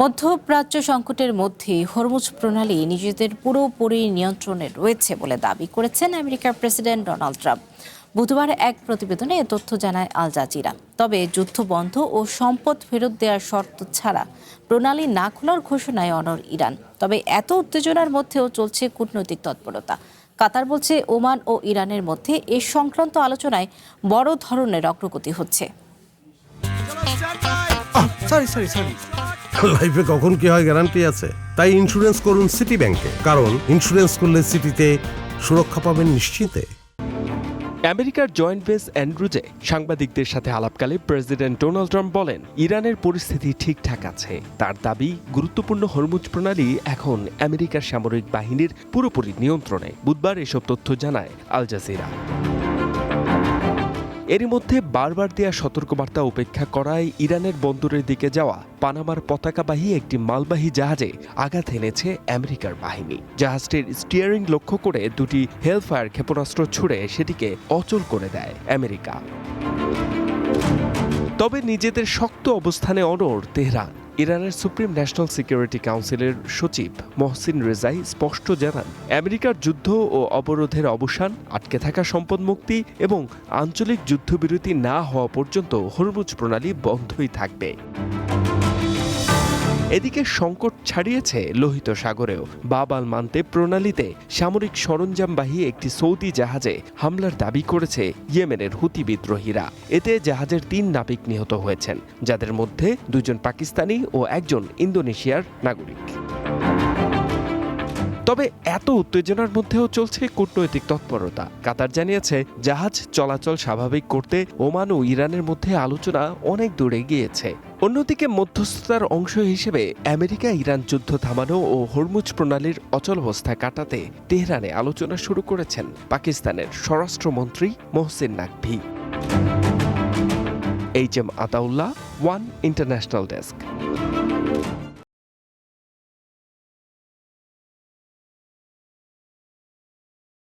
মধ্যপ্রাচ্য সংকটের মধ্যে হরমুজ প্রণালী নিজেদের পুরোপুরি নিয়ন্ত্রণে রয়েছে বলে দাবি করেছেন আমেরিকার প্রেসিডেন্ট ডোনাল্ড ট্রাম্প। বুধবার এক প্রতিবেদনে এ তথ্য জানায় আল জাজিরা। তবে যুদ্ধ বন্ধ ও সম্পদ ফেরত দেওয়ার শর্ত ছাড়া প্রণালী না খোলার ঘোষণায় অনড় ইরান। তবে এত উত্তেজনার মধ্যেও চলছে কূটনৈতিক তৎপরতা। কাতার বলছে ওমান ও ইরানের মধ্যে এ সংক্রান্ত আলোচনায় বড় ধরনের অগ্রগতি হচ্ছে। লাইফে কখন কি হয় গ্যারান্টি আছে, তাই ইন্স্যুরেন্স করুন সিটি ব্যাংকে, কারণ ইন্স্যুরেন্স করলে সিটিতে সুরক্ষা পাবেন নিশ্চিন্তে। আমেরিকার জয়েন্ট বেস অ্যান্ড্রুজে সাংবাদিকদের সাথে আলাপকালে প্রেসিডেন্ট ডোনাল্ড ট্রাম্প বলেন, ইরানের পরিস্থিতি ঠিকঠাক আছে। তার দাবি, গুরুত্বপূর্ণ হরমুজ প্রণালী এখন আমেরিকার সামরিক বাহিনীর পুরোপুরি নিয়ন্ত্রণে। বুধবার এসব তথ্য জানায় আল জাজিরা। এরই মধ্যে বারবার দেয়া সতর্কবার্তা উপেক্ষা করায় ইরানের বন্দরের দিকে যাওয়া পানামার পতাকাবাহী একটি মালবাহী জাহাজে আঘাত এনেছে আমেরিকার বাহিনী। জাহাজটির স্টিয়ারিং লক্ষ্য করে দুটি হেলফায়ার ক্ষেপণাস্ত্র ছুড়ে সেটিকে অচল করে দেয় আমেরিকা। তবে নিজেদের শক্ত অবস্থানে অনড় তেহরান। ইরানের সুপ্রিম ন্যাশনাল সিকিউরিটি কাউন্সিলের সচিব মহসিন রেজাই স্পষ্ট জানান, আমেরিকার যুদ্ধ ও অবরোধের অবসান, আটকে থাকা সম্পদ মুক্তি এবং আঞ্চলিক যুদ্ধবিরতি না হওয়া পর্যন্ত হরমুজ প্রণালী বন্ধই থাকবে। এদিকে সংকট ছাড়িয়েছে লোহিত সাগরেও। বাব আল মান্তেব প্রণালীতে সামরিক সরঞ্জামবাহী একটি সৌদি জাহাজে হামলার দাবি করেছে ইয়েমেনের হুতি বিদ্রোহীরা। এতে জাহাজের 3 নাবিক নিহত হয়েছেন, যাদের মধ্যে 2 জন পাকিস্তানি ও 1 জন ইন্দোনেশিয়ার নাগরিক। তবে এত উত্তেজনার মধ্যেও চলছে কূটনৈতিক তৎপরতা। কাতার জানিয়েছে, জাহাজ চলাচল স্বাভাবিক করতে ওমান ও ইরানের মধ্যে আলোচনা অনেক দূরে গিয়েছে। অন্যদিকে মধ্যস্থতার অংশ হিসেবে আমেরিকা ইরান যুদ্ধ থামানো ও হরমুজ প্রণালীর অচলাবস্থা কাটাতে তেহরানে আলোচনা শুরু করেছেন পাকিস্তানের স্বরাষ্ট্রমন্ত্রী Mohsin Naqvi. H M Ataullah, one international desk.